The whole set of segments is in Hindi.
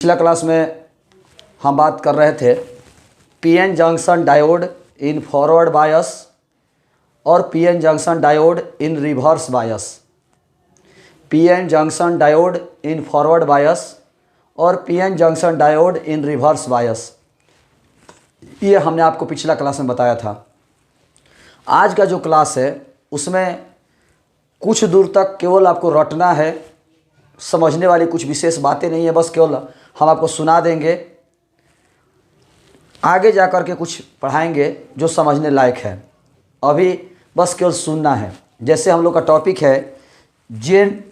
पिछला क्लास में हम बात कर रहे थे PN junction diode in forward bias और PN junction diode in reverse bias. PN junction diode in forward bias और PN junction diode in reverse bias, ये हमने आपको पिछला क्लास में बताया था। आज का जो क्लास है उसमें कुछ दूर तक केवल आपको रटना है, समझने वाली कुछ विशेष बातें नहीं है, बस केवल हम आपको सुना देंगे, आगे जा कर के कुछ पढ़ाएंगे जो समझने लायक है। अभी बस केवल सुनना है। जैसे हम लोग का टॉपिक है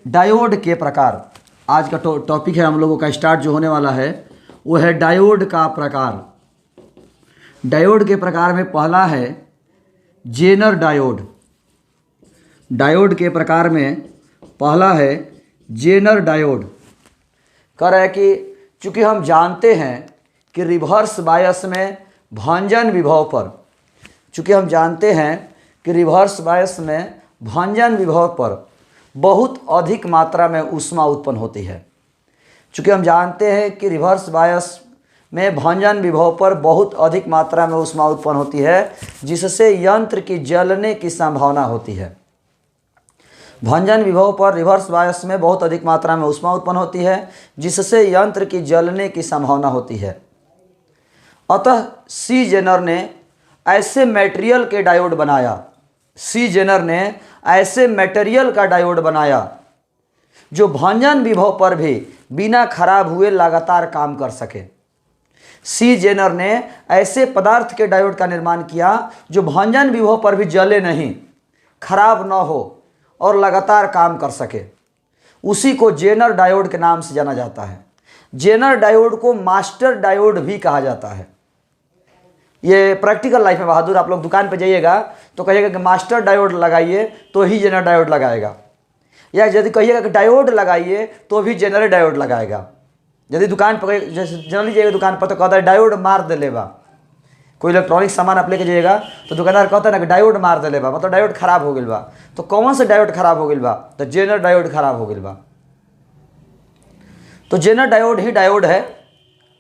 डायोड के प्रकार। आज का टॉपिक है हम लोगों का स्टार्ट जो होने वाला है वो है डायोड का प्रकार। डायोड के प्रकार में पहला है जेनर डायोड। डायोड के प्रकार में पहला है जेनर डायोड। कह रहा है कि चूँकि हम जानते हैं कि रिवर्स बायस में भंजन विभव पर, चूँकि हम जानते हैं कि रिवर्स बायस में भंजन विभव पर बहुत अधिक मात्रा में ऊष्मा उत्पन्न होती है। चूँकि हम जानते हैं कि रिवर्स बायस में भंजन विभव पर बहुत अधिक मात्रा में ऊष्मा उत्पन्न होती है, जिससे यंत्र की जलने की संभावना होती है। भंजन विभव पर रिवर्स बायस में बहुत अधिक मात्रा में ऊष्मा उत्पन्न होती है, जिससे यंत्र की जलने की संभावना होती है। अतः सी जेनर ने ऐसे मटेरियल के डायोड बनाया। सी जेनर ने ऐसे मटेरियल का डायोड बनाया जो भंजन विभव पर भी बिना खराब हुए लगातार काम कर सके। सी जेनर ने ऐसे पदार्थ के डायोड का निर्माण किया जो भंजन विभव पर भी जले नहीं, खराब न हो और लगातार काम कर सके। उसी को जेनर डायोड के नाम से जाना जाता है। जेनर डायोड को मास्टर डायोड भी कहा जाता है। ये प्रैक्टिकल लाइफ में बहादुर, आप लोग दुकान पे जाइएगा तो कहिएगा कि मास्टर डायोड लगाइए तो ही जेनर डायोड लगाएगा, या यदि कहिएगा कि डायोड लगाइए तो भी जेनर डायोड लगाएगा। यदि दुकान पर जैसे जनरली जाइएगा दुकान पर तो कहता है डायोड मार दे लेबा। कोई इलेक्ट्रॉनिक सामान आप लेके जाइएगा तो दुकानदार कहता है ना कि डायोड मार दे लेबा, मतलब डायोड खराब हो गई बा। तो कौन से डायोड खराब हो गई बा? तो जेनर डायोड खराब हो गई बा। तो जेनर डायोड ही डायोड है।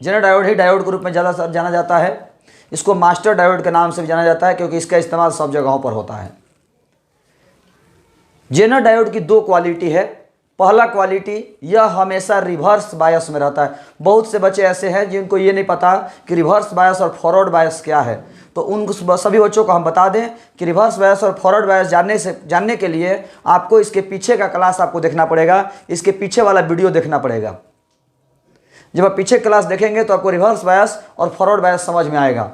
जेनर डायोड ही डायोड के रूप में ज़्यादा जाना जाता है। इसको मास्टर डायोड के नाम से भी जाना जाता है क्योंकि इसका इस्तेमाल सब जगहों पर होता है। जेनर डायोड की दो क्वालिटी है। पहला क्वालिटी, यह हमेशा रिवर्स बायस में रहता है। बहुत से बच्चे ऐसे हैं जिनको ये नहीं पता कि रिवर्स बायस और फॉरवर्ड बायस क्या है, तो उन सभी बच्चों को हम बता दें कि रिवर्स बायस और फॉरवर्ड बायस जानने के लिए आपको इसके पीछे का क्लास आपको देखना पड़ेगा, इसके पीछे वाला वीडियो देखना पड़ेगा। जब आप पीछे क्लास देखेंगे तो आपको रिवर्स बायस और फॉरवर्ड बायस समझ में आएगा।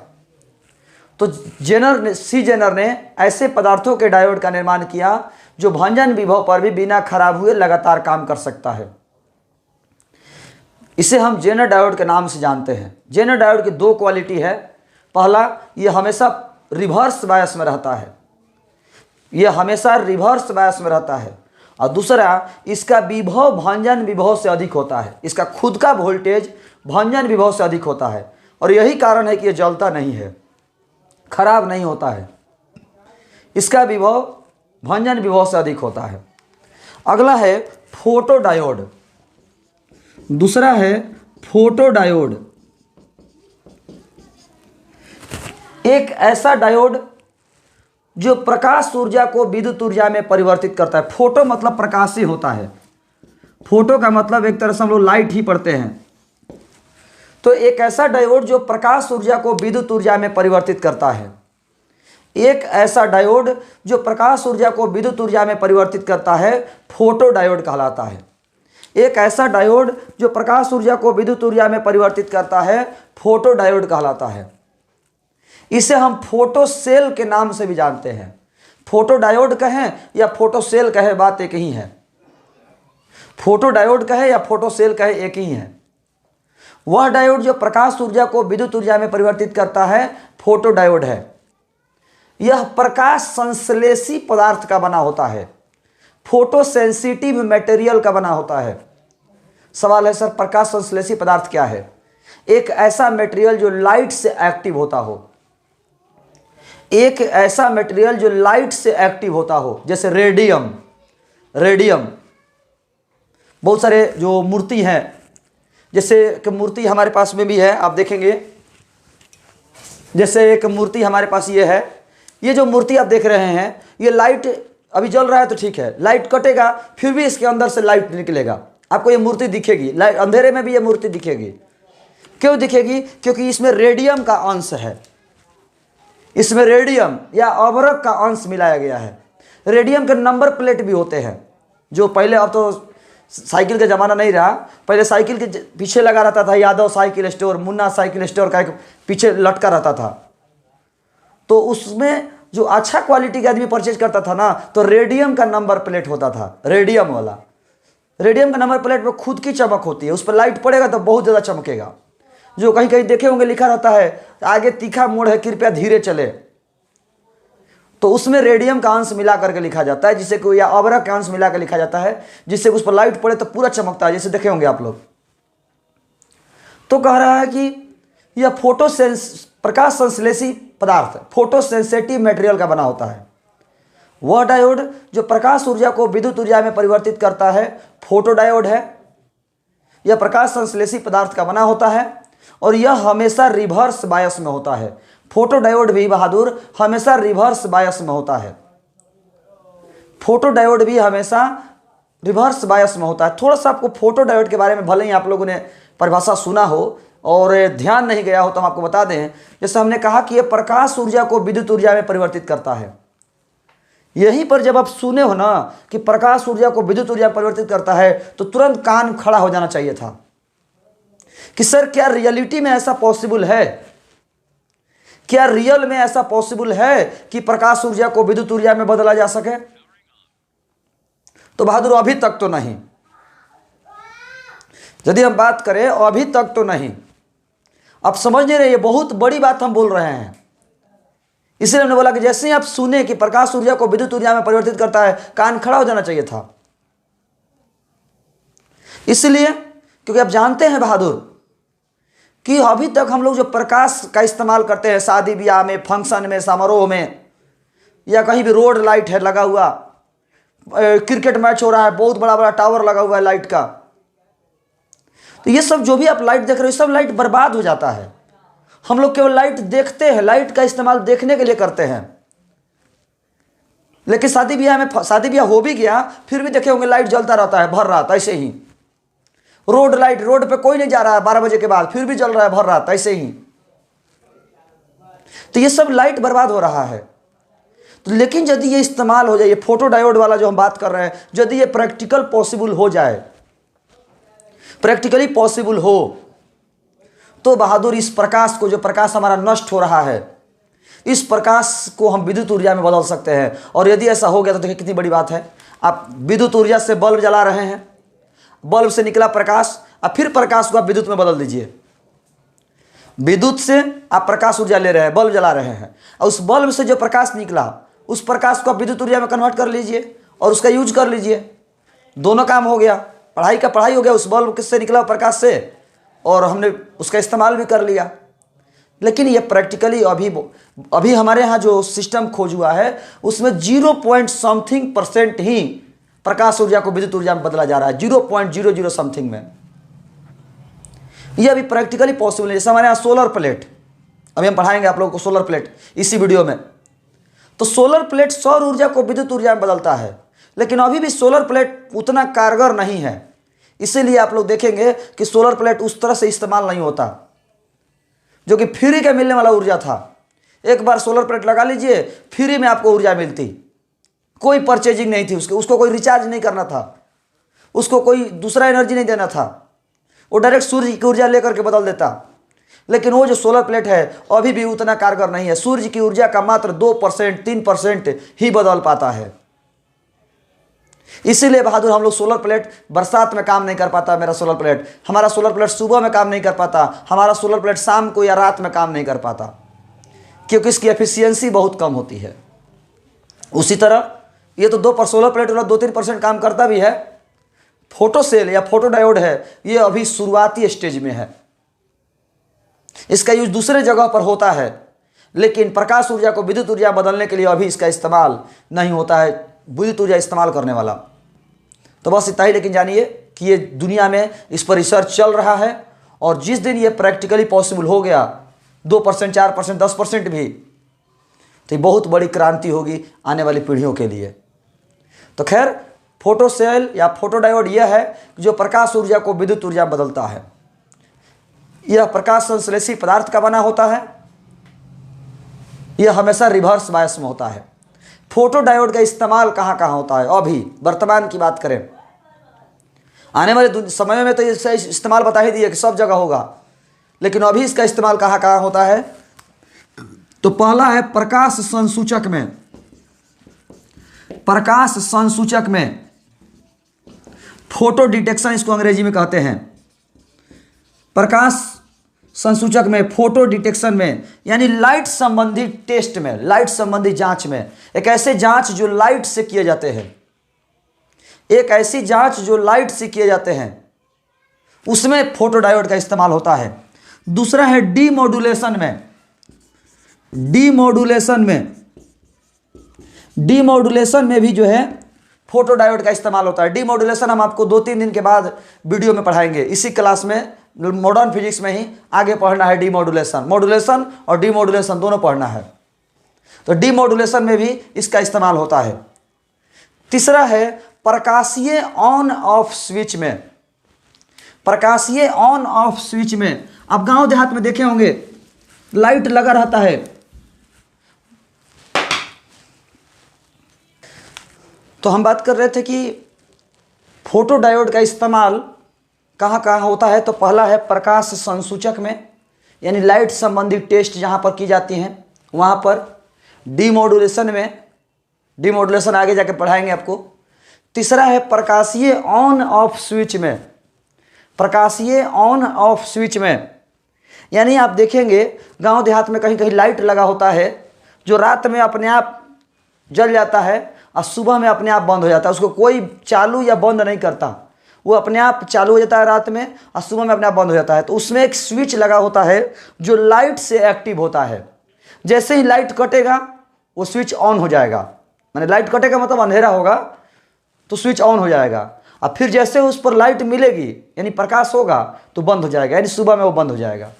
तो सी जेनर ने ऐसे पदार्थों के डायोड का निर्माण किया जो भंजन विभव पर भी बिना खराब हुए लगातार काम कर सकता है। इसे हम जेनर डायोड के नाम से जानते हैं। जेनर डायोड की दो क्वालिटी है। पहला, यह हमेशा रिवर्स बायस में रहता है, यह हमेशा रिवर्स बायस में रहता है। और दूसरा, इसका विभव भंजन विभव से अधिक होता है। इसका खुद का वोल्टेज भंजन विभव से अधिक होता है और यही कारण है कि यह जलता नहीं है, खराब नहीं होता है। इसका विभव भंजन विभव से अधिक होता है। अगला है फोटो डायोड। दूसरा है फोटो डायोड। एक ऐसा डायोड जो प्रकाश ऊर्जा को विद्युत ऊर्जा में परिवर्तित करता है। फोटो मतलब प्रकाश ही होता है। फोटो का मतलब एक तरह से हम लोग लाइट ही पढ़ते हैं। तो एक ऐसा डायोड जो प्रकाश ऊर्जा को विद्युत ऊर्जा में परिवर्तित करता है। एक ऐसा डायोड जो प्रकाश ऊर्जा को विद्युत ऊर्जा में परिवर्तित करता है फोटो डायोड कहलाता है। एक ऐसा डायोड जो प्रकाश ऊर्जा को विद्युत ऊर्जा में परिवर्तित करता है फोटो डायोड कहलाता है। इसे हम फोटो सेल के नाम से भी जानते हैं। फोटो डायोड कहें या फोटो सेल कहे, बात एक ही है। फोटो डायोड कहे या फोटो सेल कहे, एक ही है। वह डायोड जो प्रकाश ऊर्जा को विद्युत ऊर्जा में परिवर्तित करता है फोटो डायोड है। यह प्रकाश संश्लेषी पदार्थ का बना होता है, फोटो सेंसिटिव मटेरियल का बना होता है। सवाल है सर, प्रकाश संश्लेषी पदार्थ क्या है? एक ऐसा मटेरियल जो लाइट से एक्टिव होता हो। एक ऐसा मटेरियल जो लाइट से एक्टिव होता हो, जैसे रेडियम। बहुत सारे जो मूर्ति हैं जैसे एक मूर्ति हमारे पास में भी है, आप देखेंगे, जैसे एक मूर्ति हमारे पास ये है। ये जो मूर्ति आप देख रहे हैं, ये लाइट अभी जल रहा है तो ठीक है, लाइट कटेगा फिर भी इसके अंदर से लाइट निकलेगा, आपको ये मूर्ति दिखेगी, लाइट अंधेरे में भी ये मूर्ति दिखेगी। क्यों दिखेगी? क्योंकि इसमें रेडियम का अंश है, इसमें रेडियम या अभ्रक का अंश मिलाया गया है। रेडियम के नंबर प्लेट भी होते हैं, जो पहले, अब तो साइकिल का ज़माना नहीं रहा, पहले साइकिल के पीछे लगा रहता था Yadav cycle store, Munna cycle store का एक पीछे लटका रहता था। तो उसमें जो अच्छा क्वालिटी का आदमी परचेज करता था ना, तो रेडियम का नंबर प्लेट होता था, रेडियम वाला। रेडियम का नंबर प्लेट में खुद की चमक होती है, उस पर लाइट पड़ेगा तो बहुत ज़्यादा चमकेगा। जो कहीं कहीं देखे होंगे लिखा रहता है आगे तीखा मोड़ है, कृपया धीरे चले, तो उसमें रेडियम का अंश मिला करके लिखा जाता है, जिससे कोई, या अभ्रक का अंश मिला कर लिखा जाता है, जिससे उस पर लाइट पड़े तो पूरा चमकता है, जैसे देखे होंगे आप लोग। तो कह रहा है कि यह प्रकाश संश्लेषी पदार्थ, फोटोसेंसिटिव मटेरियल का बना होता है। वह डायोड जो प्रकाश ऊर्जा को विद्युत ऊर्जा में परिवर्तित करता है, फोटो डायोड है। यह प्रकाश संश्लेषी पदार्थ का बना होता है और यह हमेशा रिवर्स बायस में होता है। फोटो डायोड भी बहादुर हमेशा रिवर्स बायस में होता है। फोटो डायोड भी हमेशा रिवर्स बायस में होता है। थोड़ा सा आपको फोटो डायोड के बारे में भले ही आप लोगों ने परिभाषा सुना हो और ध्यान नहीं गया हो तो हम आपको बता दें। जैसे हमने कहा कि यह प्रकाश ऊर्जा को विद्युत ऊर्जा में परिवर्तित करता है। यहीं पर जब आप सुने हो ना कि प्रकाश ऊर्जा को विद्युत ऊर्जा में परिवर्तित करता है, तो तुरंत कान खड़ा हो जाना चाहिए था कि सर क्या रियलिटी में ऐसा पॉसिबल है? क्या रियल में ऐसा पॉसिबल है कि प्रकाश ऊर्जा को विद्युत ऊर्जा में बदला जा सके? तो बहादुर अभी तक तो नहीं। यदि हम बात करें अभी तक तो नहीं। आप समझ नहीं रहे, ये बहुत बड़ी बात हम बोल रहे हैं। इसलिए हमने बोला कि जैसे ही आप सुने कि प्रकाश ऊर्जा को विद्युत ऊर्जा में परिवर्तित करता है, कान खड़ा हो जाना चाहिए था। इसलिए क्योंकि आप जानते हैं बहादुर कि अभी तक हम लोग जो प्रकाश का इस्तेमाल करते हैं शादी ब्याह में, फंक्शन में, समारोह में, या कहीं भी रोड लाइट है लगा हुआ, क्रिकेट मैच हो रहा है, बहुत बड़ा बड़ा टावर लगा हुआ है लाइट का, तो ये सब जो भी आप लाइट देख रहे हो, सब लाइट बर्बाद हो जाता है। हम लोग केवल लाइट देखते हैं, लाइट का इस्तेमाल देखने के लिए करते हैं। लेकिन शादी ब्याह हो भी गया, फिर भी देखे होंगे लाइट जलता रहता है भर रात, ऐसे ही। रोड लाइट, रोड पे कोई नहीं जा रहा है 12 बजे के बाद, फिर भी जल रहा है भर रात, ऐसे ही। तो ये सब लाइट बर्बाद हो रहा है। तो लेकिन यदि ये इस्तेमाल हो जाए, ये फोटो डायोड वाला जो हम बात कर रहे हैं, यदि ये प्रैक्टिकल पॉसिबल हो जाए, प्रैक्टिकली पॉसिबल हो, तो बहादुर इस प्रकाश को, जो प्रकाश हमारा नष्ट हो रहा है, इस प्रकाश को हम विद्युत ऊर्जा में बदल सकते हैं। और यदि ऐसा हो गया तो देखिए कितनी बड़ी बात है। आप विद्युत ऊर्जा से बल्ब जला रहे हैं, बल्ब से निकला प्रकाश, अब फिर प्रकाश को आप विद्युत में बदल दीजिए। विद्युत से आप प्रकाश ऊर्जा ले रहे हैं, बल्ब जला रहे हैं, और उस बल्ब से जो प्रकाश निकला, उस प्रकाश को आप विद्युत ऊर्जा में कन्वर्ट कर लीजिए और उसका यूज कर लीजिए। दोनों काम हो गया, पढ़ाई का पढ़ाई हो गया, उस बल्ब किससे निकला प्रकाश से, और हमने उसका इस्तेमाल भी कर लिया। लेकिन ये प्रैक्टिकली अभी हमारे यहाँ जो सिस्टम खोज हुआ है, उसमें 0.something% ही प्रकाश ऊर्जा को विद्युत ऊर्जा में बदला जा रहा है, 0.00 समथिंग में। ये अभी प्रैक्टिकली पॉसिबल है। जैसे हमारे यहाँ सोलर प्लेट, अभी हम पढ़ाएंगे आप लोगों को सोलर प्लेट इसी वीडियो में। तो सोलर प्लेट सौर ऊर्जा को विद्युत ऊर्जा में बदलता है, लेकिन अभी भी सोलर प्लेट उतना कारगर नहीं है। इसीलिए आप लोग देखेंगे कि सोलर प्लेट उस तरह से इस्तेमाल नहीं होता, जो कि फ्री का मिलने वाला ऊर्जा था। एक बार सोलर प्लेट लगा लीजिए, फ्री में आपको ऊर्जा मिलती, कोई परचेजिंग नहीं थी उसको कोई रिचार्ज नहीं करना था, उसको कोई दूसरा एनर्जी नहीं देना था, वो डायरेक्ट सूर्य की ऊर्जा लेकर के बदल देता। लेकिन वो जो सोलर प्लेट है अभी भी उतना कारगर नहीं है, सूर्य की ऊर्जा का मात्र 2%, 3% ही बदल पाता है। इसीलिए बहादुर हम लोग सोलर प्लेट बरसात में काम नहीं कर पाता। हमारा सोलर प्लेट सुबह में काम नहीं कर पाता, हमारा सोलर प्लेट शाम को या रात में काम नहीं कर पाता, क्योंकि इसकी एफिशिएंसी बहुत कम होती है। उसी तरह ये तो सोलर प्लेट वाला 2-3% काम करता भी है। फोटो सेल या फोटो डायोड है, ये अभी शुरुआती स्टेज में है, इसका यूज दूसरे जगह पर होता है, लेकिन प्रकाश ऊर्जा को विद्युत ऊर्जा बदलने के लिए अभी इसका इस्तेमाल नहीं होता है, विद्युत ऊर्जा इस्तेमाल करने वाला। तो बस इतना ही। लेकिन जानिए कि ये दुनिया में इस पर रिसर्च चल रहा है, और जिस दिन ये प्रैक्टिकली पॉसिबल हो गया 2%, 4%, 10% भी, तो ये बहुत बड़ी क्रांति होगी आने वाली पीढ़ियों के लिए। तो खैर, फोटो सेल या फोटो डायोड यह है जो प्रकाश ऊर्जा को विद्युत ऊर्जा में बदलता है। यह प्रकाश संश्लेषी पदार्थ का बना होता है। यह हमेशा रिवर्स बायस में होता है। फोटो डायोड का इस्तेमाल कहाँ कहाँ होता है? अभी वर्तमान की बात करें, आने वाले समय में तो इसका इस्तेमाल बता ही दिए कि सब जगह होगा, लेकिन अभी इसका इस्तेमाल कहाँ कहाँ होता है? तो पहला है प्रकाश संसूचक में। प्रकाश संसूचक में, फोटो डिटेक्शन इसको अंग्रेजी में कहते हैं। प्रकाश संसूचक में, फोटो डिटेक्शन में, यानी लाइट संबंधी टेस्ट में, लाइट संबंधी जांच में, एक ऐसे जांच जो लाइट से किए जाते हैं, एक ऐसी जांच जो लाइट से किए जाते हैं, उसमें फोटो डायोड का इस्तेमाल होता है। दूसरा है डीमॉड्यूलेशन में। डीमॉड्यूलेशन में, डीमॉड्यूलेशन में भी जो है फोटो डायोड का इस्तेमाल होता है। डीमॉड्यूलेशन हम आपको 2-3 दिन के बाद वीडियो में पढ़ाएंगे, इसी क्लास में, मॉडर्न फिजिक्स में ही आगे पढ़ना है। डीमॉड्यूलेशन, मॉड्यूलेशन और डीमॉड्यूलेशन दोनों पढ़ना है। तो डीमॉड्यूलेशन में भी इसका इस्तेमाल होता है। तीसरा है प्रकाशीय ऑन ऑफ स्विच में। प्रकाशीय ऑन ऑफ स्विच में, आप गांव देहात में देखे होंगे लाइट लगा रहता है, तो हम बात कर रहे थे कि फोटो डायोड का इस्तेमाल कहाँ कहाँ होता है। तो पहला है प्रकाश संसूचक में, यानी लाइट संबंधी टेस्ट जहाँ पर की जाती हैं वहाँ पर। डीमॉड्यूलेशन में, डीमॉड्यूलेशन आगे जाके पढ़ाएंगे आपको। तीसरा है प्रकाशीय ऑन ऑफ स्विच में। प्रकाशीय ऑन ऑफ स्विच में, यानी आप देखेंगे गांव देहात में कहीं कहीं लाइट लगा होता है जो रात में अपने आप जल जाता है और सुबह में अपने आप बंद हो जाता है। उसको कोई चालू या बंद नहीं करता, वो अपने आप चालू हो जाता है रात में और सुबह में अपने आप बंद हो जाता है। तो उसमें एक स्विच लगा होता है जो लाइट से एक्टिव होता है। जैसे ही लाइट कटेगा वो स्विच ऑन हो जाएगा, माने लाइट कटेगा मतलब अंधेरा होगा तो स्विच ऑन हो जाएगा, और फिर जैसे उस पर लाइट मिलेगी यानी प्रकाश होगा तो बंद हो जाएगा, यानी सुबह में वो बंद हो जाएगा।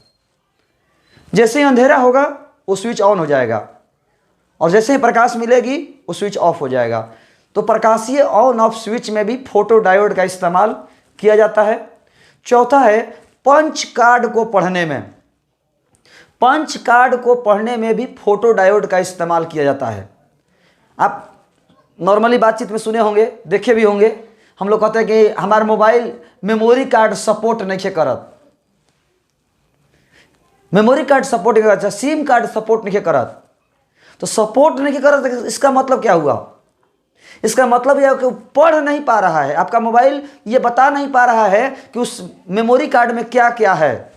जैसे ही अंधेरा होगा वो स्विच ऑन हो जाएगा, और जैसे ही प्रकाश मिलेगी वो स्विच ऑफ हो जाएगा। तो प्रकाशीय ऑन ऑफ स्विच में भी फोटो डायोड का इस्तेमाल किया जाता है। चौथा है पंच कार्ड को पढ़ने में। पंच कार्ड को पढ़ने में भी फोटो डायोड का इस्तेमाल किया जाता है। आप नॉर्मली बातचीत में सुने होंगे, देखे भी होंगे, हम लोग कहते हैं कि हमारा मोबाइल मेमोरी कार्ड सपोर्ट नहीं करत, मेमोरी कार्ड सपोर्ट नहीं करता, सिम कार्ड सपोर्ट नहीं करत। तो सपोर्ट नहीं करत, इसका मतलब क्या हुआ? इसका मतलब यह है कि वो पढ़ नहीं पा रहा है, आपका मोबाइल ये बता नहीं पा रहा है कि उस मेमोरी कार्ड में क्या क्या है।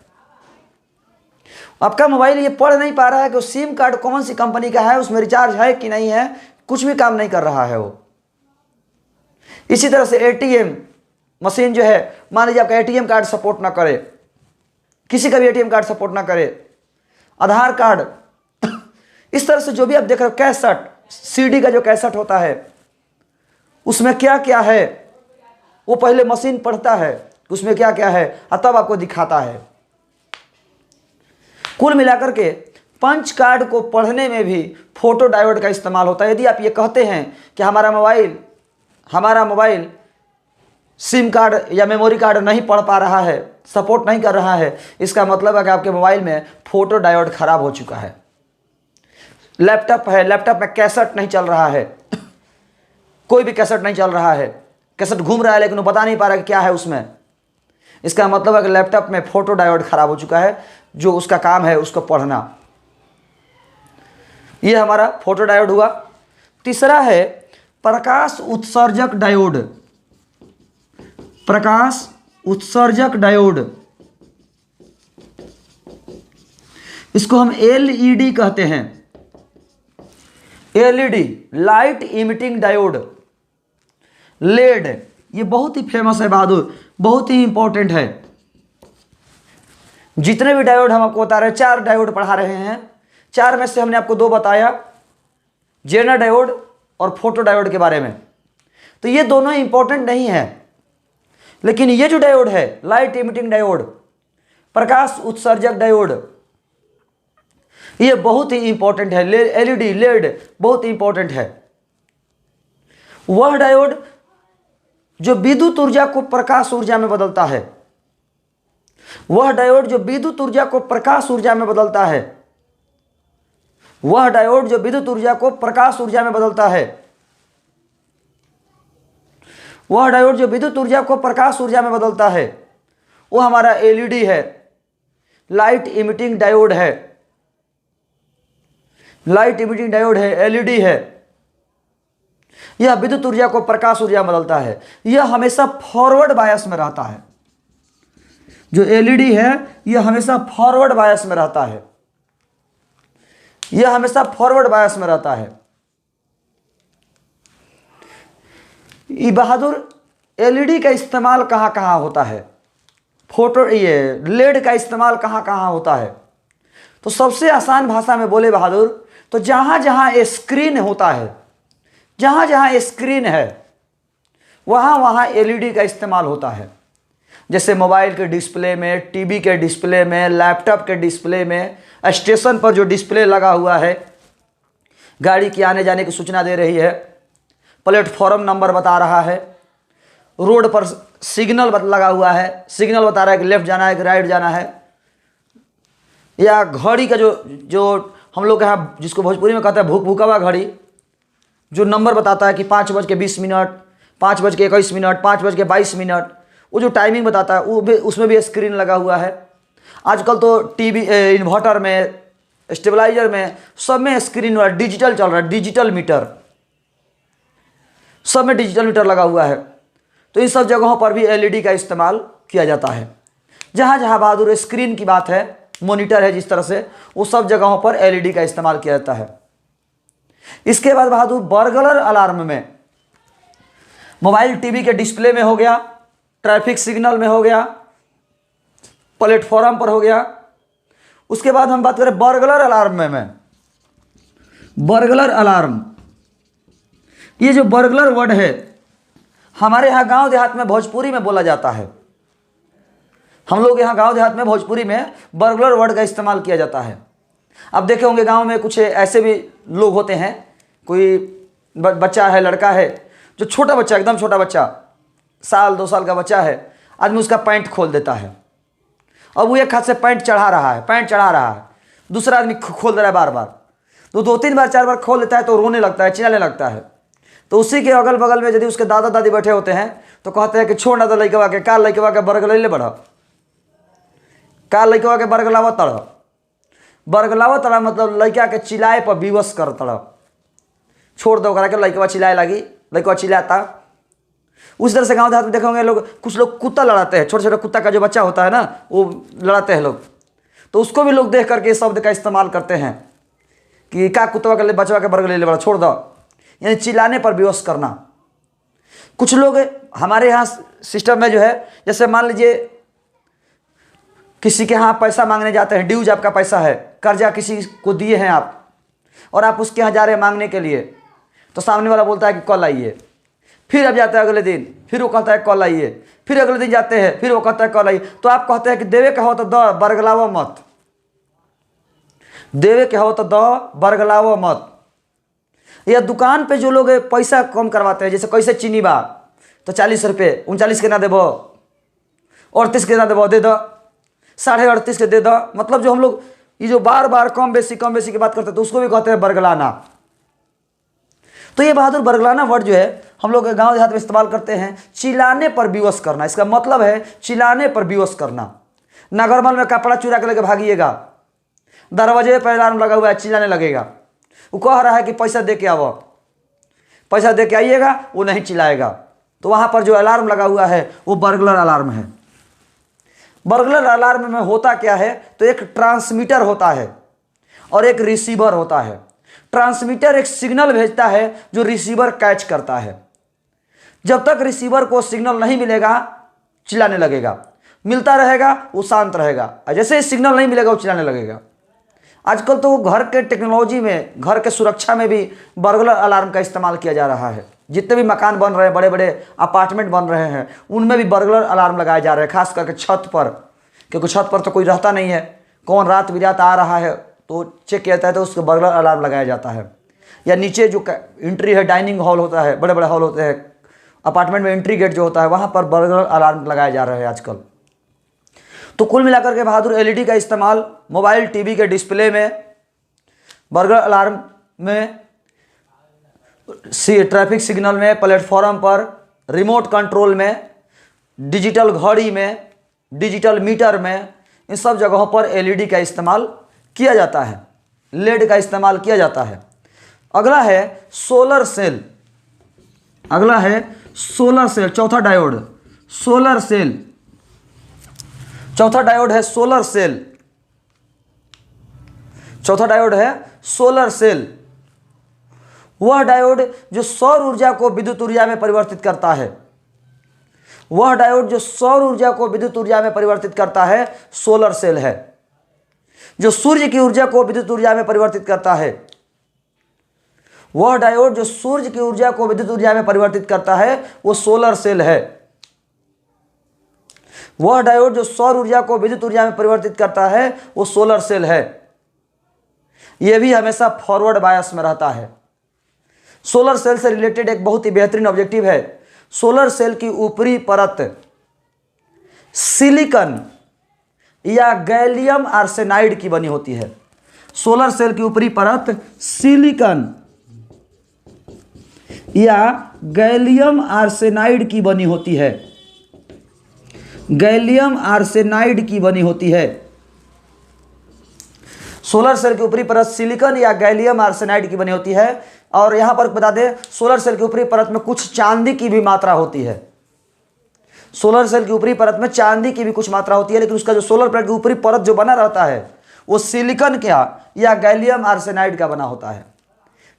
आपका मोबाइल ये पढ़ नहीं पा रहा है कि उस सिम कार्ड कौन सी कंपनी का है, उसमें रिचार्ज है कि नहीं है, कुछ भी काम नहीं कर रहा है वो। इसी तरह से एटीएम मशीन जो है, मान लीजिए आपका एटीएम कार्ड सपोर्ट ना करे, किसी का भी एटीएम कार्ड सपोर्ट ना करे, आधार कार्ड, इस तरह से जो भी आप देख रहे हो, कैसेट, सीडी का जो कैसेट होता है उसमें क्या क्या है वो पहले मशीन पढ़ता है उसमें क्या क्या है और तब आपको दिखाता है। कुल मिलाकर के पंच कार्ड को पढ़ने में भी फोटो डायोड का इस्तेमाल होता है। यदि आप ये कहते हैं कि हमारा मोबाइल सिम कार्ड या मेमोरी कार्ड नहीं पढ़ पा रहा है, सपोर्ट नहीं कर रहा है, इसका मतलब है कि आपके मोबाइल में फोटो डायोड खराब हो चुका है। लैपटॉप है, लैपटॉप में कैसेट नहीं चल रहा है, कोई भी कैसेट नहीं चल रहा है, कैसेट घूम रहा है लेकिन वो बता नहीं पा रहा कि क्या है उसमें, इसका मतलब है कि लैपटॉप में फोटो डायोड खराब हो चुका है, जो उसका काम है उसको पढ़ना। यह हमारा फोटो डायोड हुआ। तीसरा है प्रकाश उत्सर्जक डायोड। प्रकाश उत्सर्जक डायोड, इसको हम एलईडी कहते हैं। LED, light emitting diode, led, ये बहुत ही फेमस है बहादुर, बहुत ही इंपॉर्टेंट है। जितने भी डायोड हम आपको बता रहे हैं, 4 डायोड पढ़ा रहे हैं, 4 में से हमने आपको 2 बताया, जेनर डायोड और फोटो डायोड के बारे में। तो ये दोनों इंपॉर्टेंट नहीं है, लेकिन ये जो डायोड है, लाइट इमिटिंग डायोड, प्रकाश उत्सर्जक डायोड, ये बहुत ही इंपॉर्टेंट है। एलईडी, लेड बहुत इंपॉर्टेंट है। वह डायोड जो विद्युत ऊर्जा को प्रकाश ऊर्जा में बदलता है, वह डायोड जो विद्युत ऊर्जा को प्रकाश ऊर्जा में बदलता है, वह डायोड जो विद्युत ऊर्जा को प्रकाश ऊर्जा में बदलता है, वह डायोड जो विद्युत ऊर्जा को प्रकाश ऊर्जा में बदलता है, वो हमारा एलईडी है, लाइट इमिटिंग डायोड है, लाइट इमिटिंग डायोड है, एलईडी है। यह विद्युत ऊर्जा को प्रकाश ऊर्जा में बदलता है। यह हमेशा फॉरवर्ड बायस में रहता है। जो एलईडी है यह हमेशा फॉरवर्ड बायस में रहता है, यह हमेशा फॉरवर्ड बायस में रहता है। ये बहादुर, एलईडी का इस्तेमाल कहाँ कहाँ होता है, ये लेड का इस्तेमाल कहाँ कहाँ होता है? तो सबसे आसान भाषा में बोले बहादुर, तो जहाँ जहाँ स्क्रीन होता है, जहाँ जहाँ स्क्रीन है, वहाँ वहाँ एलईडी का इस्तेमाल होता है। जैसे मोबाइल के डिस्प्ले में, टीवी के डिस्प्ले में, लैपटॉप के डिस्प्ले में, स्टेशन पर जो डिस्प्ले लगा हुआ है, गाड़ी की आने जाने की सूचना दे रही है, प्लेटफॉर्म नंबर बता रहा है, रोड पर सिग्नल लगा हुआ है, सिग्नल बता रहा है कि लेफ्ट जाना है कि राइट जाना है, या घड़ी का जो हम लोग यहाँ जिसको भोजपुरी में कहते हैं भूकभुकवा घड़ी, जो नंबर बताता है कि 5:20, 5:21, 5:22, वो जो टाइमिंग बताता है, वो भी उसमें भी स्क्रीन लगा हुआ है। आजकल तो टीवी, इन्वर्टर में, स्टेबलाइजर में, सब में स्क्रीन वाला डिजिटल चल रहा है, डिजिटल मीटर, सब में डिजिटल मीटर लगा हुआ है। तो इन सब जगहों पर भी एलईडी का इस्तेमाल किया जाता है। जहाँ जहाँ बहादुर स्क्रीन की बात है, मॉनिटर है जिस तरह से, वो सब जगहों पर एलईडी का इस्तेमाल किया जाता है। इसके बाद बहादुर बर्गलर अलार्म में, मोबाइल टीवी के डिस्प्ले में हो गया, ट्रैफिक सिग्नल में हो गया, प्लेटफॉर्म पर हो गया। उसके बाद हम बात करें बर्गलर अलार्म में बर्गलर अलार्म, ये जो बर्गलर वर्ड है हमारे यहाँ गांव देहात में भोजपुरी में बोला जाता है। हम लोग यहाँ गांव देहात में भोजपुरी में बर्गलर वर्ड का इस्तेमाल किया जाता है। आप देखे होंगे गांव में कुछ ऐसे भी लोग होते हैं, कोई बच्चा है, लड़का है, जो छोटा बच्चा, एकदम छोटा बच्चा, 1-2 साल का बच्चा है, आदमी उसका पैंट खोल देता है। अब वो एक हाथ से पैंट चढ़ा रहा है, दूसरा आदमी खोल दे रहा है बार बार, तो 2-3 बार 4 बार खोल देता है तो रोने लगता है, चिल्लाने लगता है। तो उसी के अगल बगल में यदि उसके दादा दादी बैठे होते हैं तो कहते हैं कि छोड़ ना तो लइकवा के, का लइकवा के बरगलैले बढ़, का लइकवा के बरगलावा तड़, बरगलावा तड़ा मतलब लइका के चिल्लाए पर विवश कर तड़, छोड़ दो करा के, लइकवा चिल्लाए लगी, लइकवा चिल्लाता। उस तरह से गाँव देहात में देखे होंगे लोग, कुछ लोग कुत्ता लड़ाते हैं, छोटे छोटे कुत्ता का जो बच्चा होता है ना, वो लड़ाते हैं लोग, तो उसको भी लोग देख करके शब्द का इस्तेमाल करते हैं कि का कुत्ता के बचवा के बरगलैले बढ़, छोड़ दो, यानी चिल्लाने पर विवश करना। कुछ लोग हमारे यहाँ सिस्टम में जो है, जैसे मान लीजिए किसी के यहाँ पैसा मांगने जाते हैं, ड्यूज आपका पैसा है, कर्जा किसी को दिए हैं आप, और आप उसके यहाँ जा रहे हैं मांगने के लिए, तो सामने वाला बोलता है कि कल आइए, फिर आप जाते हैं अगले दिन, फिर वो कहता है कल आइए, फिर अगले दिन जाते हैं, फिर वो कहता है कल आइए। तो आप कहते हैं कि देवे का हो तो द, बरगलावो मत, देवे के हो तो द, बरगलावो मत। या दुकान पे जो लोग पैसा कम करवाते हैं, जैसे कैसे चीनी बा तो 40 रुपये, 39 के ना देबो, 38 के ना देबो, दे दो 38.5 के दे दो, मतलब जो हम लोग ये जो बार बार कम बेसी की बात करते हैं तो उसको भी कहते हैं बरगलाना। तो ये बहादुर बरगलाना वर्ड जो है हम लोग गांव देहात में इस्तेमाल करते हैं चिल्लाने पर विवश करना। इसका मतलब है चिल्लाने पर विवश करना। नगरमल में कपड़ा चुरा के लेके भागिएगा, दरवाजे पर अलार्म लगा हुआ है, चिल्लाने लगेगा, वो कह रहा है कि पैसा दे के आओ, पैसा दे के आइएगा, वो नहीं चिल्लाएगा। तो वहाँ पर जो अलार्म लगा हुआ है वो बर्गलर अलार्म है। बर्गलर अलार्म में होता क्या है, तो एक ट्रांसमीटर होता है और एक रिसीवर होता है। ट्रांसमीटर एक सिग्नल भेजता है जो रिसीवर कैच करता है। जब तक रिसीवर को सिग्नल नहीं मिलेगा चिल्लाने लगेगा, मिलता रहेगा वो शांत रहेगा, और जैसे ही सिग्नल नहीं मिलेगा वो चिल्लाने लगेगा। आजकल तो घर के टेक्नोलॉजी में, घर के सुरक्षा में भी बर्गलर अलार्म का इस्तेमाल किया जा रहा है। जितने भी मकान बन रहे हैं, बड़े बड़े अपार्टमेंट बन रहे हैं, उनमें भी बर्गलर अलार्म लगाए जा रहे हैं, खास करके छत पर, क्योंकि छत पर तो कोई रहता नहीं है। कौन रात बिरात आ रहा है तो चेक किया जाता है, तो उसको बर्गलर अलार्म लगाया जाता है। या नीचे जो एंट्री है, डाइनिंग हॉल होता है, बड़े बड़े हॉल होते हैं अपार्टमेंट में, एंट्री गेट जो होता है, वहाँ पर बर्गलर अलार्म लगाए जा रहे हैं आजकल। तो कुल मिलाकर के बहादुर एलईडी का इस्तेमाल मोबाइल टीवी के डिस्प्ले में, बर्गलर अलार्म में, ट्रैफिक सिग्नल में, प्लेटफॉर्म पर, रिमोट कंट्रोल में, डिजिटल घड़ी में, डिजिटल मीटर में, इन सब जगहों पर एलईडी का इस्तेमाल किया जाता है, लेड का इस्तेमाल किया जाता है। अगला है सोलर सेल। अगला है सोलर सेल, चौथा डायोड सोलर सेल। चौथा डायोड है सोलर सेल। चौथा डायोड है सोलर सेल। वह डायोड जो सौर ऊर्जा को विद्युत ऊर्जा में परिवर्तित करता है, वह डायोड जो सौर ऊर्जा को विद्युत ऊर्जा में परिवर्तित करता है, सोलर सेल है। जो सूर्य की ऊर्जा को विद्युत ऊर्जा में परिवर्तित करता है, वह डायोड जो सूर्य की ऊर्जा को विद्युत ऊर्जा में परिवर्तित करता है, वो सोलर सेल है। वह डायोड जो सौर ऊर्जा को विद्युत ऊर्जा में परिवर्तित करता है, वो सोलर सेल है। यह भी हमेशा फॉरवर्ड बायस में रहता है। सोलर सेल से रिलेटेड एक बहुत ही बेहतरीन ऑब्जेक्टिव है। सोलर सेल की ऊपरी परत सिलिकॉन या गैलियम आर्सेनाइड की बनी होती है। सोलर सेल की ऊपरी परत सिलिकॉन या गैलियम आर्सेनाइड की बनी होती है। गैलियम आर्सेनाइड की बनी होती है। सोलर सेल की ऊपरी परत सिलिकॉन या गैलियम आर्सेनाइड की बनी होती है। और यहां पर बता दें, सोलर सेल की ऊपरी परत में कुछ चांदी की भी मात्रा होती है। सोलर सेल की ऊपरी परत में चांदी की भी कुछ मात्रा होती है, लेकिन उसका जो सोलर प्लेट की ऊपरी परत जो बना रहता है, वो सिलिकॉन का या गैलियम आर्सेनाइड का बना होता है।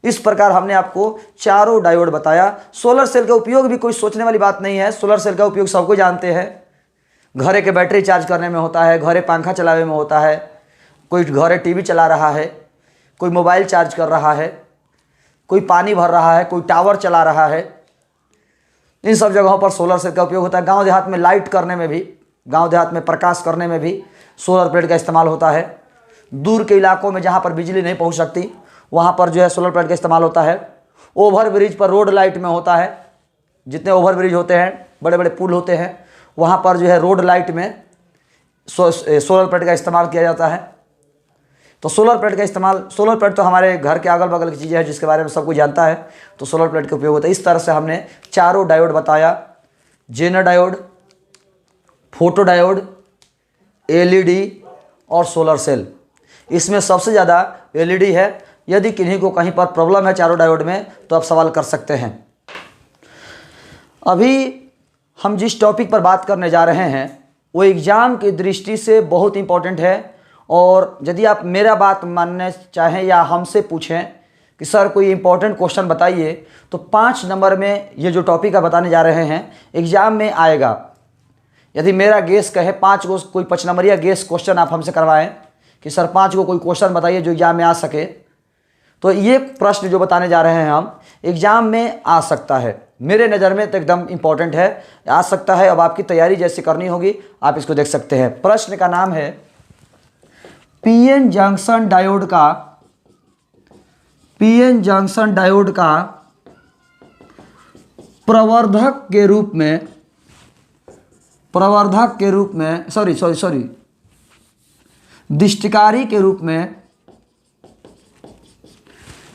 इस प्रकार हमने आपको चारों डायोड बताया। सोलर सेल का उपयोग भी कोई सोचने वाली बात नहीं है। सोलर सेल का उपयोग सबको जानते हैं। घरे के बैटरी चार्ज करने में होता है, घरे पंखा चलाने में होता है, कोई घरे टीवी चला रहा है, कोई मोबाइल चार्ज कर रहा है, कोई पानी भर रहा है, कोई टावर चला रहा है। इन सब जगहों पर सोलर सेल का उपयोग होता है। गांव देहात में लाइट करने में भी, गांव देहात में प्रकाश करने में भी सोलर प्लेट का इस्तेमाल होता है। दूर के इलाकों में जहां पर बिजली नहीं पहुंच सकती, वहां पर जो है सोलर प्लेट का इस्तेमाल होता है। ओवर ब्रिज पर, रोड लाइट में होता है। जितने ओवर ब्रिज होते हैं, बड़े बड़े पुल होते हैं, वहाँ पर जो है रोड लाइट में सोलर प्लेट का इस्तेमाल किया जाता है। तो सोलर प्लेट का इस्तेमाल, सोलर प्लेट तो हमारे घर के अगल बगल की चीज़ें हैं जिसके बारे में सब कुछ जानता है, तो सोलर प्लेट का उपयोग होता है। इस तरह से हमने चारों डायोड बताया, zener diode, photo diode, LED और सोलर सेल। इसमें सबसे ज़्यादा एलईडी है। यदि किन्हीं को कहीं पर प्रॉब्लम है चारों डायोड में, तो आप सवाल कर सकते हैं। अभी हम जिस टॉपिक पर बात करने जा रहे हैं वो एग्ज़ाम की दृष्टि से बहुत इंपॉर्टेंट है। और यदि आप मेरा बात मानने चाहें या हमसे पूछें कि सर कोई इंपॉर्टेंट क्वेश्चन बताइए, तो 5 नंबर में ये जो टॉपिक आप बताने जा रहे हैं एग्ज़ाम में आएगा। यदि मेरा गेस कहे 5 को, कोई 5 नंबरिया गेस क्वेश्चन आप हमसे करवाएं कि सर 5 को कोई क्वेश्चन बताइए जो एग्ज़ाम में आ सके, तो ये प्रश्न जो बताने जा रहे हैं हम एग्ज़ाम में आ सकता है। मेरे नज़र में तो एकदम इम्पॉर्टेंट है, आ सकता है। अब आपकी तैयारी जैसे करनी होगी आप इसको देख सकते हैं। प्रश्न का नाम है पीएन जंक्शन डायोड का, पीएन जंक्शन डायोड का प्रवर्धक के रूप में, प्रवर्धक के रूप में, सॉरी दिष्टकारी के रूप में,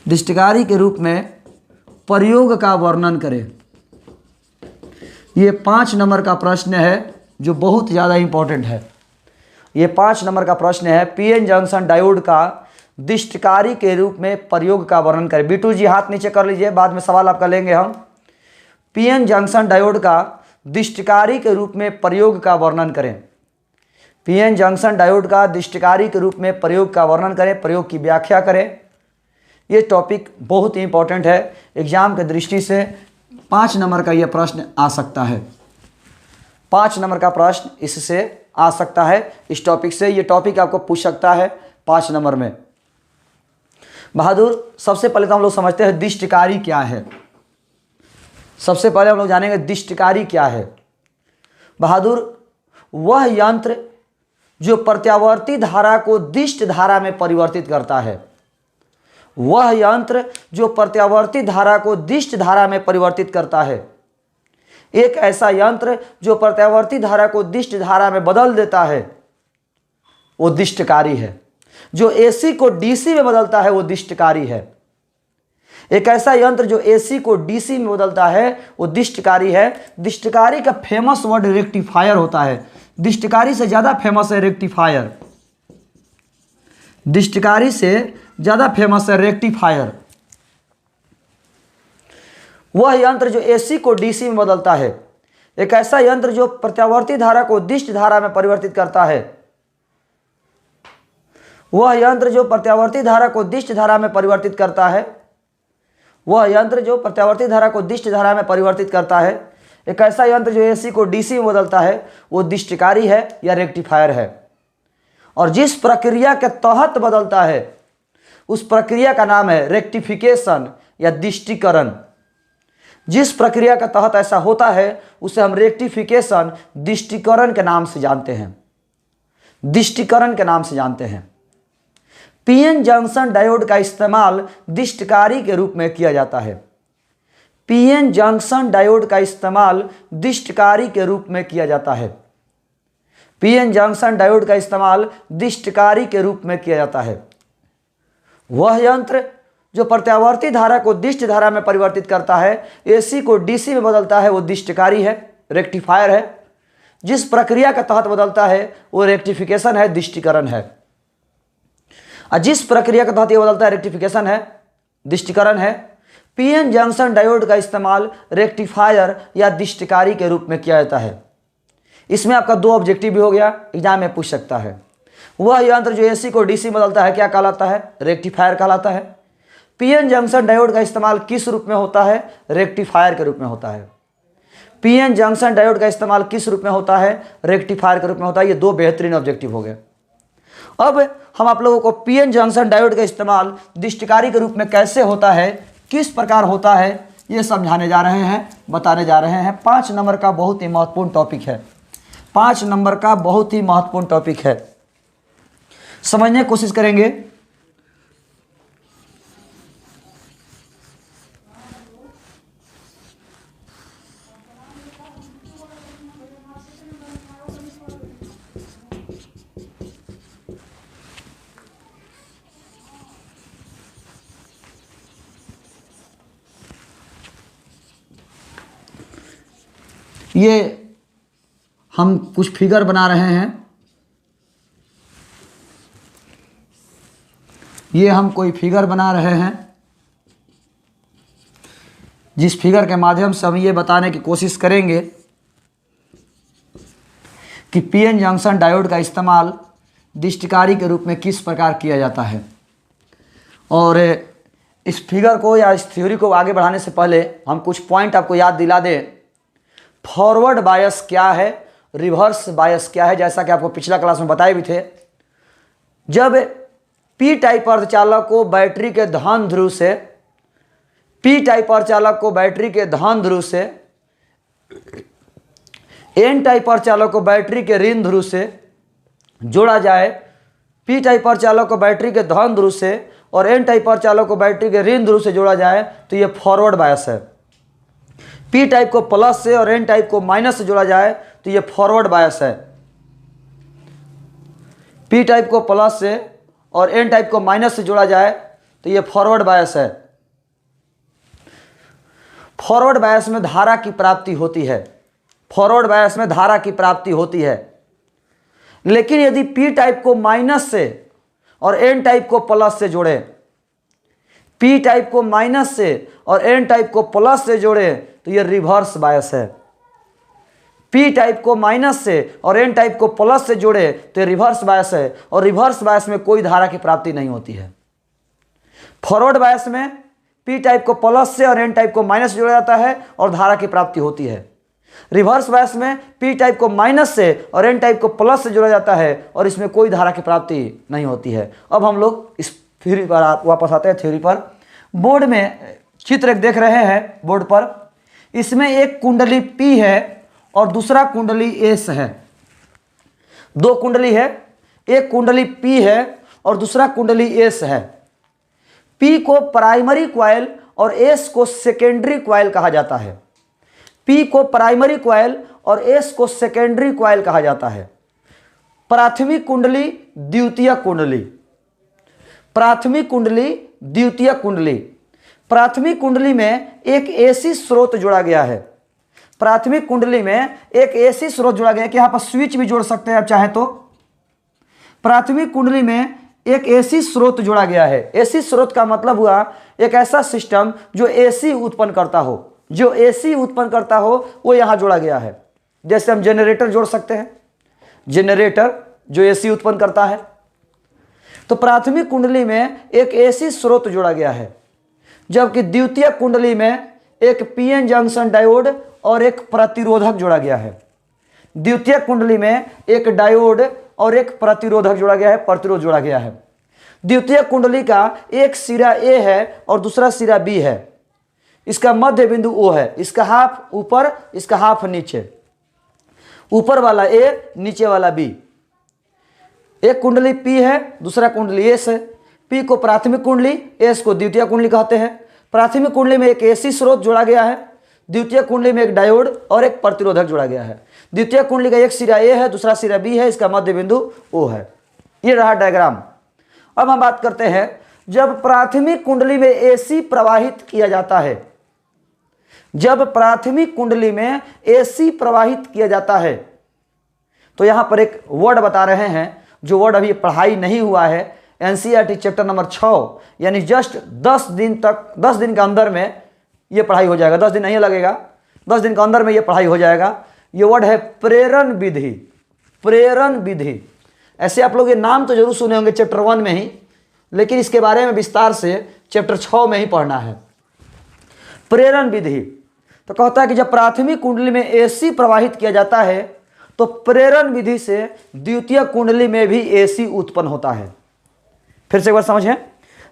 दिष्टकारी के रूप में प्रयोग का वर्णन करें। ये 5 नंबर का प्रश्न है जो बहुत ज़्यादा इंपॉर्टेंट है। ये 5 नंबर का प्रश्न है, पीएन जंक्शन डायोड का दिष्टकारी के रूप में प्रयोग का वर्णन करें। बीटू जी हाथ नीचे कर लीजिए, बाद में सवाल आपका लेंगे हम। पीएन जंक्शन डायोड का दिष्टकारी के रूप में प्रयोग का वर्णन करें। पीएन जंक्शन डायोड का दिष्टकारी के रूप में प्रयोग का वर्णन करें, प्रयोग की व्याख्या करें। ये टॉपिक बहुत ही इंपॉर्टेंट है। एग्जाम की दृष्टि से 5 नंबर का यह प्रश्न आ सकता है। 5 नंबर का प्रश्न इससे आ सकता है, इस टॉपिक से। ये टॉपिक आपको पूछ सकता है 5 नंबर में। बहादुर, सबसे पहले तो हम लोग समझते हैं दिष्टकारी क्या है। सबसे पहले हम लोग जानेंगे दिष्टकारी क्या है। बहादुर, वह यंत्र जो प्रत्यावर्ती धारा को दिष्ट धारा में परिवर्तित करता है। वह यंत्र जो प्रत्यावर्ती धारा को दिष्ट धारा में परिवर्तित करता है। एक ऐसा यंत्र जो प्रत्यावर्ती धारा को दिष्ट धारा में बदल देता है वो दिष्टकारी है। जो एसी को डीसी में बदलता है वो दिष्टकारी है। एक ऐसा यंत्र जो एसी को डीसी में बदलता है वो दिष्टकारी है। दिष्टकारी का फेमस वर्ड रेक्टिफायर होता है। दिष्टकारी से ज़्यादा फेमस है रेक्टिफायर। दिष्टकारी से ज़्यादा फेमस है रेक्टिफायर। वह यंत्र जो एसी को डीसी में बदलता है। एक ऐसा यंत्र जो प्रत्यावर्ती धारा को दिष्ट धारा में परिवर्तित करता है। वह यंत्र जो प्रत्यावर्ती धारा को दिष्ट धारा में परिवर्तित करता है। वह यंत्र जो प्रत्यावर्ती धारा को दिष्ट धारा में परिवर्तित करता है। एक ऐसा यंत्र जो एसी को डीसी में बदलता है वो दिष्टकारी है या रेक्टिफायर है। और जिस प्रक्रिया के तहत बदलता है उस प्रक्रिया का नाम है रेक्टिफिकेशन या दिष्टीकरण। जिस प्रक्रिया के तहत ऐसा होता है उसे हम रेक्टिफिकेशन, दिष्टीकरण के नाम से जानते हैं। दिष्टीकरण के नाम से जानते हैं। पीएन जंक्शन डायोड का इस्तेमाल दिष्टकारी के रूप में किया जाता है। पीएन जंक्शन डायोड का इस्तेमाल दिष्टकारी के रूप में किया जाता है। पीएन जंक्शन डायोड का इस्तेमाल दिष्टकारी के रूप में किया जाता है। वह यंत्र जो प्रत्यावर्ती धारा को दिष्ट धारा में परिवर्तित करता है, एसी को डीसी में बदलता है वो दिष्टकारी है, रेक्टिफायर है। जिस प्रक्रिया के तहत बदलता है वो रेक्टिफिकेशन है, दिष्टीकरण है। और जिस प्रक्रिया के तहत ये बदलता है रेक्टिफिकेशन है, दिष्टीकरण है। पीएन जंक्शन डायोड का इस्तेमाल रेक्टिफायर या दिष्टकारी के रूप में किया जाता है। इसमें आपका 2 ऑब्जेक्टिव भी हो गया, एग्जाम में पूछ सकता है। वह यंत्र जो एसी को डीसी में बदलता है क्या कहलाता है? रेक्टिफायर कहलाता है। पीएन जंक्शन डायोड का इस्तेमाल किस रूप में होता है? रेक्टिफायर के रूप में होता है। पीएन जंक्शन डायोड का इस्तेमाल किस रूप में होता है? रेक्टिफायर के रूप में होता है। ये 2 बेहतरीन ऑब्जेक्टिव हो गए। अब हम आप लोगों को पीएन जंक्शन डायोड का इस्तेमाल दिष्टकारी के रूप में कैसे होता है, किस प्रकार होता है, ये समझाने जा रहे हैं, बताने जा रहे हैं। 5 नंबर का बहुत ही महत्वपूर्ण टॉपिक है। 5 नंबर का बहुत ही महत्वपूर्ण टॉपिक है, समझने की कोशिश करेंगे। ये हम कुछ फिगर बना रहे हैं। ये हम कोई फिगर बना रहे हैं जिस फिगर के माध्यम से हम ये बताने की कोशिश करेंगे कि पीएन जंक्शन डायोड का इस्तेमाल दिष्टकारी के रूप में किस प्रकार किया जाता है। और इस फिगर को या इस थ्योरी को आगे बढ़ाने से पहले हम कुछ पॉइंट आपको याद दिला दें। फॉरवर्ड बायस क्या है, रिवर्स बायस क्या है, जैसा कि आपको पिछला क्लास में बताए भी थे। जब पी टाइप अर्धचालक को बैटरी के धन ध्रुव से पी टाइप अर्धचालक को बैटरी के धन ध्रुव से एन टाइप अर्धचालक को बैटरी के ऋण ध्रुव से जोड़ा जाए, पी टाइप अर्धचालक को बैटरी के धन ध्रुव से और एन टाइप अर्धचालक को बैटरी के ऋण ध्रुव से जोड़ा जाए तो ये फॉरवर्ड बायस है। पी टाइप को प्लस से और एन टाइप को माइनस से जोड़ा जाए तो ये फॉरवर्ड बायस है। पी टाइप को प्लस से और एन टाइप को माइनस से जोड़ा जाए तो ये फॉरवर्ड बायस है। फॉरवर्ड बायस में धारा की प्राप्ति होती है। फॉरवर्ड बायस में धारा की प्राप्ति होती है। लेकिन यदि पी टाइप को माइनस से और एन टाइप को प्लस से जोड़े, पी टाइप को माइनस से और एन टाइप को प्लस से जोड़े तो ये रिवर्स बायस है। पी टाइप को माइनस से और एन टाइप को प्लस से जोड़े तो ये रिवर्स बायस है। और रिवर्स बायस में कोई धारा की प्राप्ति नहीं होती है। फॉरवर्ड बायस में पी टाइप को प्लस से और एन टाइप को माइनस से जोड़ा जाता है और धारा की प्राप्ति होती है। रिवर्स बायस में पी टाइप को माइनस से और एन टाइप को प्लस से जोड़ा जाता है और इसमें कोई धारा की प्राप्ति नहीं होती है। अब हम लोग इस थ्योरी पर वापस आते हैं। थ्योरी पर बोर्ड में चित्र एक देख रहे हैं। बोर्ड पर इसमें एक कुंडली P है और दूसरा कुंडली S है। दो कुंडली है, एक कुंडली P है और दूसरा कुंडली S है। P को प्राइमरी कॉइल और S को सेकेंडरी कॉइल कहा जाता है। P को प्राइमरी कॉइल और S को सेकेंडरी कॉइल कहा जाता है। प्राथमिक कुंडली, द्वितीयक कुंडली। प्राथमिक कुंडली, द्वितीयक कुंडली। प्राथमिक कुंडली में एक AC स्रोत जोड़ा गया है। प्राथमिक कुंडली में एक AC स्रोत जोड़ा गया है कि यहाँ पर स्विच भी जोड़ सकते हैं आप चाहें तो। प्राथमिक कुंडली में एक AC स्रोत जोड़ा गया है। AC स्रोत का मतलब हुआ एक ऐसा सिस्टम जो AC उत्पन्न करता हो, जो AC उत्पन्न करता हो वो यहाँ जोड़ा गया है। जैसे हम जनरेटर जोड़ सकते हैं, जनरेटर जो AC उत्पन्न करता है। तो प्राथमिक कुंडली में एक AC स्रोत जोड़ा गया है, जबकि द्वितीयक कुंडली में एक PN जंक्शन डायोड और एक प्रतिरोधक जोड़ा गया है। द्वितीयक कुंडली में एक डायोड और एक प्रतिरोधक जोड़ा गया है, प्रतिरोध जोड़ा गया है। द्वितीयक कुंडली का एक सिरा A है और दूसरा सिरा B है। इसका मध्य बिंदु O है। इसका हाफ ऊपर, इसका हाफ नीचे। ऊपर वाला A, नीचे वाला B। एक कुंडली P है, दूसरा कुंडली S है। P को प्राथमिक कुंडली, S को द्वितीयक कुंडली कहते हैं। प्राथमिक कुंडली में एक AC स्रोत जोड़ा गया है, द्वितीयक कुंडली में एक डायोड और एक प्रतिरोधक जोड़ा गया है। द्वितीयक कुंडली का एक सिरा A है, दूसरा सिरा B है, इसका मध्य बिंदु O है। ये रहा डायग्राम। अब हम बात करते हैं, जब प्राथमिक कुंडली में AC प्रवाहित किया जाता है, जब प्राथमिक कुंडली में AC प्रवाहित किया जाता है, तो यहां पर एक वर्ड बता रहे हैं जो वर्ड अभी पढ़ाई नहीं हुआ है। NCERT चैप्टर नंबर 6, यानी जस्ट 10 दिन तक, 10 दिन के अंदर में ये पढ़ाई हो जाएगा। 10 दिन नहीं लगेगा, 10 दिन के अंदर में ये पढ़ाई हो जाएगा। ये वर्ड है प्रेरण विधि। प्रेरण विधि, ऐसे आप लोग ये नाम तो जरूर सुने होंगे चैप्टर 1 में ही, लेकिन इसके बारे में विस्तार से चैप्टर 6 में ही पढ़ना है। प्रेरण विधि तो कहता है कि जब प्राथमिक कुंडली में AC प्रवाहित किया जाता है तो प्रेरण विधि से द्वितीय कुंडली में भी AC उत्पन्न होता है। फिर से एक बार समझें,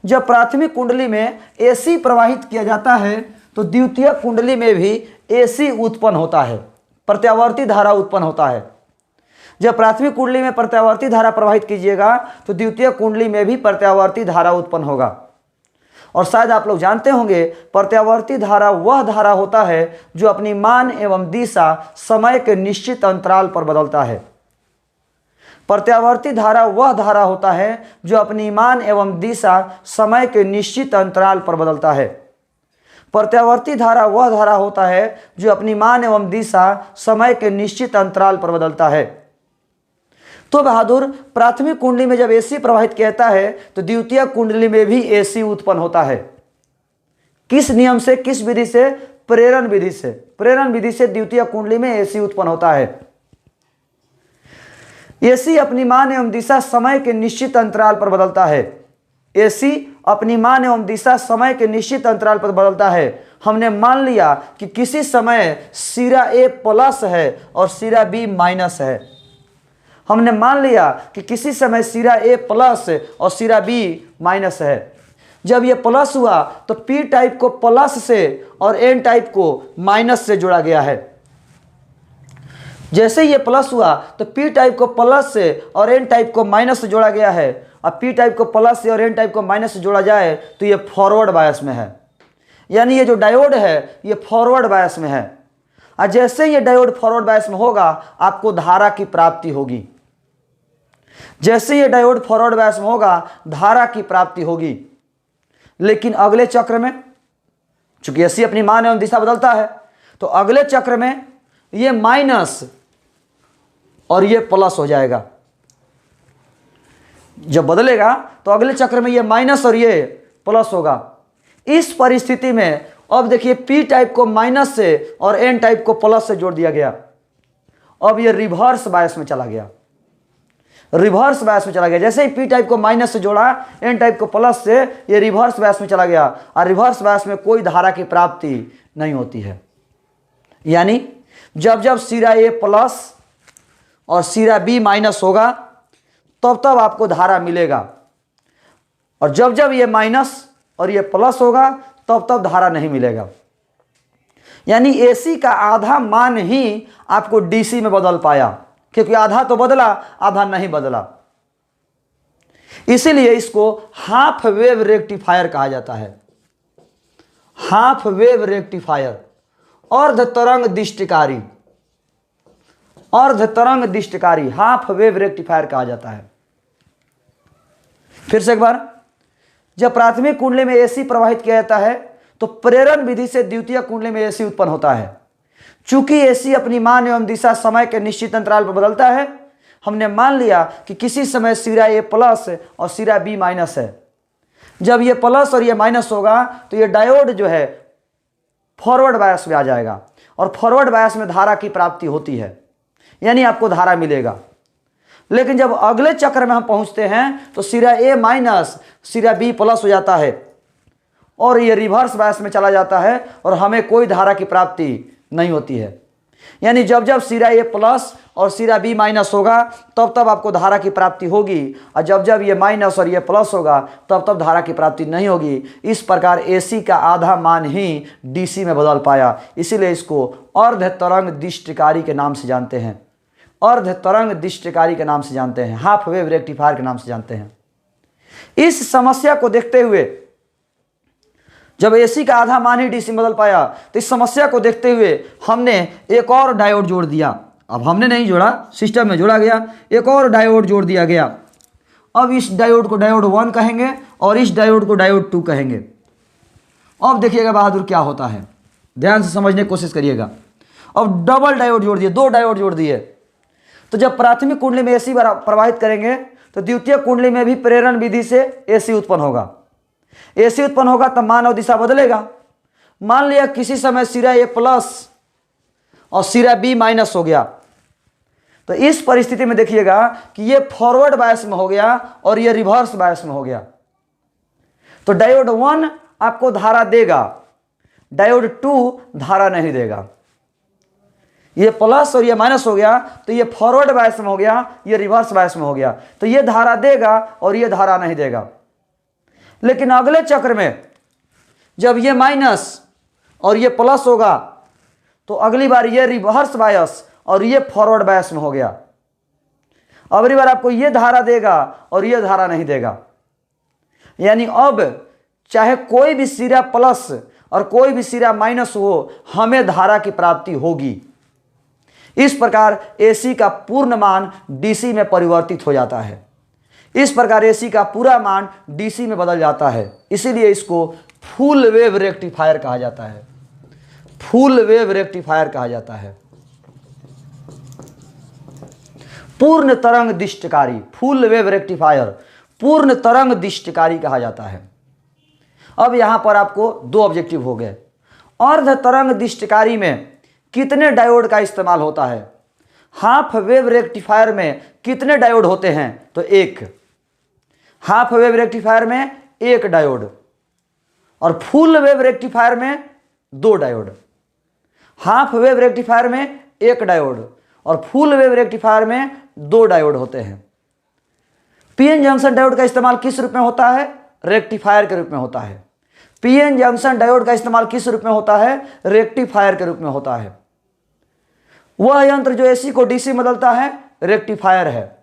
जब प्राथमिक कुंडली में AC प्रवाहित किया जाता है तो द्वितीय कुंडली में भी AC उत्पन्न होता है, प्रत्यावर्ती धारा उत्पन्न होता है। जब प्राथमिक कुंडली में प्रत्यावर्ती धारा प्रवाहित कीजिएगा तो द्वितीय कुंडली में भी प्रत्यावर्ती धारा उत्पन्न होगा। और शायद आप लोग जानते होंगे, प्रत्यावर्ती धारा वह धारा होता है जो अपनी मान एवं दिशा समय के निश्चित अंतराल पर बदलता है। प्रत्यावर्ती धारा वह धारा होता है जो अपनी मान एवं दिशा समय के निश्चित अंतराल पर बदलता है। प्रत्यावर्ती धारा वह धारा होता है जो अपनी मान एवं दिशा समय के निश्चित अंतराल पर बदलता है। तो बहादुर, प्राथमिक कुंडली में जब AC प्रवाहित कहता है तो द्वितीय कुंडली में भी AC उत्पन्न होता है। किस नियम से, किस विधि से? प्रेरण विधि से। प्रेरण विधि से द्वितीय कुंडली में AC उत्पन्न होता है। AC अपनी मान एवं दिशा समय के निश्चित अंतराल पर बदलता है। AC अपनी मान एवं दिशा समय के निश्चित अंतराल पर बदलता है। हमने मान लिया कि किसी समय सिरा A प्लस है और सिरा B माइनस है। हमने मान लिया कि किसी समय सिरा A प्लस और सिरा B माइनस है। जब ये प्लस हुआ तो P टाइप को प्लस से और N टाइप को माइनस से जोड़ा गया है। जैसे ये प्लस हुआ तो P टाइप को प्लस से और N टाइप को माइनस से जोड़ा गया है। अब P टाइप को प्लस से और N टाइप को माइनस से जोड़ा जाए तो ये फॉरवर्ड बायस में है, यानी ये जो डायोड है ये फॉरवर्ड बायस में है। और जैसे ये डायोड फॉरवर्ड बायस में होगा आपको धारा की प्राप्ति होगी। जैसे ये डायोड फॉरवर्ड बायस में होगा धारा की प्राप्ति होगी। लेकिन अगले चक्र में, चूंकि AC अपनी मान एवं दिशा बदलता है, तो अगले चक्र में ये माइनस और ये प्लस हो जाएगा। जब बदलेगा तो अगले चक्र में ये माइनस और ये प्लस होगा। इस परिस्थिति में अब देखिए P टाइप को माइनस से और N टाइप को प्लस से जोड़ दिया गया। अब ये रिवर्स बायस में चला गया। रिवर्स बायस में चला गया। जैसे ही P टाइप को माइनस से जोड़ा, N टाइप को प्लस से, ये रिवर्स बायस में चला गया। और रिवर्स बायस में कोई धारा की प्राप्ति नहीं होती है। यानी जब जब सिरा A प्लस और सिरा B माइनस होगा तब तब आपको धारा मिलेगा, और जब जब ये माइनस और ये प्लस होगा तब तब धारा नहीं मिलेगा। यानी एसी का आधा मान ही आपको डीसी में बदल पाया, क्योंकि आधा तो बदला आधा नहीं बदला। इसीलिए इसको हाफ वेव रेक्टिफायर कहा जाता है। हाफ वेव रेक्टिफायर, अर्ध तरंग दिष्टकारी, अर्ध तरंग दिष्टकारी हाफ वेव रेक्टिफायर कहा जाता है। फिर से एक बार, जब प्राथमिक कुंडली में एसी प्रवाहित किया जाता है तो प्रेरण विधि से द्वितीय कुंडली में एसी उत्पन्न होता है। चूंकि एसी अपनी मान एवं दिशा समय के निश्चित अंतराल पर बदलता है, हमने मान लिया कि किसी समय सिरा ए प्लस और सिरा बी माइनस है। जब ये प्लस और ये माइनस होगा तो ये डायोड जो है फॉरवर्ड बायस में आ जाएगा, और फॉरवर्ड बायस में धारा की प्राप्ति होती है, यानी आपको धारा मिलेगा। लेकिन जब अगले चक्र में हम पहुंचते हैं तो सिरा ए माइनस सिरा बी प्लस हो जाता है और ये रिवर्स बायस में चला जाता है और हमें कोई धारा की प्राप्ति नहीं होती है। यानी जब जब सिरा ए प्लस और सिरा बी माइनस होगा तब तब आपको धारा की प्राप्ति होगी, और जब जब ये माइनस और ये प्लस होगा तब तब धारा की प्राप्ति नहीं होगी। इस प्रकार एसी का आधा मान ही डीसी में बदल पाया, इसीलिए इसको अर्ध तरंग दिष्टकारी के नाम से जानते हैं। अर्ध तरंग दिष्टकारी के नाम से जानते हैं, हाफ वेव रेक्टिफायर के नाम से जानते हैं। इस समस्या को देखते हुए, जब एसी का आधा मान ही डीसी में बदल पाया, तो इस समस्या को देखते हुए हमने एक और डायोड जोड़ दिया। अब हमने नहीं जोड़ा, सिस्टम में जोड़ा गया, एक और डायोड जोड़ दिया गया। अब इस डायोड को डायोड 1 कहेंगे और इस डायोड को डायोड 2 कहेंगे। अब देखिएगा बहादुर क्या होता है, ध्यान से समझने की कोशिश करिएगा। अब डबल डायोड जोड़ दिए, 2 डायोड जोड़ दिए। तो जब प्राथमिक कुंडली में एसी प्रवाहित करेंगे तो द्वितीय कुंडली में भी प्रेरण विधि से एसी उत्पन्न होगा। एसी उत्पन्न होगा तब मान और दिशा बदलेगा। मान लिया किसी समय सिरा ए प्लस और सिरा बी माइनस हो गया, तो इस परिस्थिति में देखिएगा कि ये फॉरवर्ड बायस में हो गया और ये रिवर्स बायस में हो गया। तो डायोड 1 आपको धारा देगा, डायोड 2 धारा नहीं देगा। ये प्लस और ये माइनस हो गया तो ये फॉरवर्ड बायस में हो गया, ये रिवर्स बायस में हो गया, तो ये धारा देगा और ये धारा नहीं देगा। लेकिन अगले चक्र में जब ये माइनस और ये प्लस होगा तो अगली बार ये रिवर्स बायस और ये फॉरवर्ड बायस में हो गया। अगली बार आपको ये धारा देगा और ये धारा नहीं देगा। यानी अब चाहे कोई भी सिरा प्लस और कोई भी सिरा माइनस हो, हमें धारा की प्राप्ति होगी। इस प्रकार एसी का पूर्ण मान डीसी में परिवर्तित हो जाता है। इस प्रकार एसी का पूरा मान डीसी में बदल जाता है। इसीलिए इसको फुल वेव रेक्टिफायर कहा जाता है। फुल वेव रेक्टिफायर कहा जाता है। पूर्ण तरंग दिष्टकारी, फुल वेव रेक्टिफायर पूर्ण तरंग दिष्टकारी कहा जाता है। अब यहां पर आपको 2 ऑब्जेक्टिव हो गए। अर्ध तरंग दिष्टकारी में कितने डायोड का इस्तेमाल होता है? हाफ वेव रेक्टिफायर में कितने डायोड होते हैं? तो 1। हाफ वेव रेक्टिफायर में 1 डायोड और फुल वेव रेक्टिफायर में 2 डायोड। हाफ वेव रेक्टिफायर में 1 डायोड और फुल वेव रेक्टिफायर में 2 डायोड होते हैं। पीएन जंक्शन डायोड का इस्तेमाल किस रूप में होता है? रेक्टिफायर के रूप में होता है। पीएन जंक्शन डायोड का इस्तेमाल किस रूप में होता है? रेक्टिफायर के रूप में होता है। वह यंत्र जो एसी को डीसी में बदलता है रेक्टिफायर है।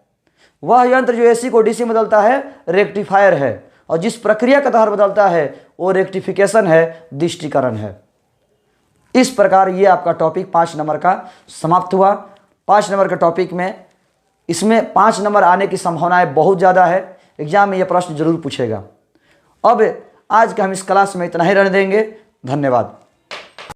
वह यंत्र जो एसी को डीसी में बदलता है रेक्टिफायर है, और जिस प्रक्रिया का तहर बदलता है वो रेक्टिफिकेशन है, दिष्टिकरण है। इस प्रकार ये आपका टॉपिक 5 नंबर का समाप्त हुआ। 5 नंबर के टॉपिक में इसमें 5 नंबर आने की संभावनाएं बहुत ज़्यादा है। एग्जाम में ये प्रश्न जरूर पूछेगा। अब आज के हम इस क्लास में इतना ही रहने देंगे। धन्यवाद।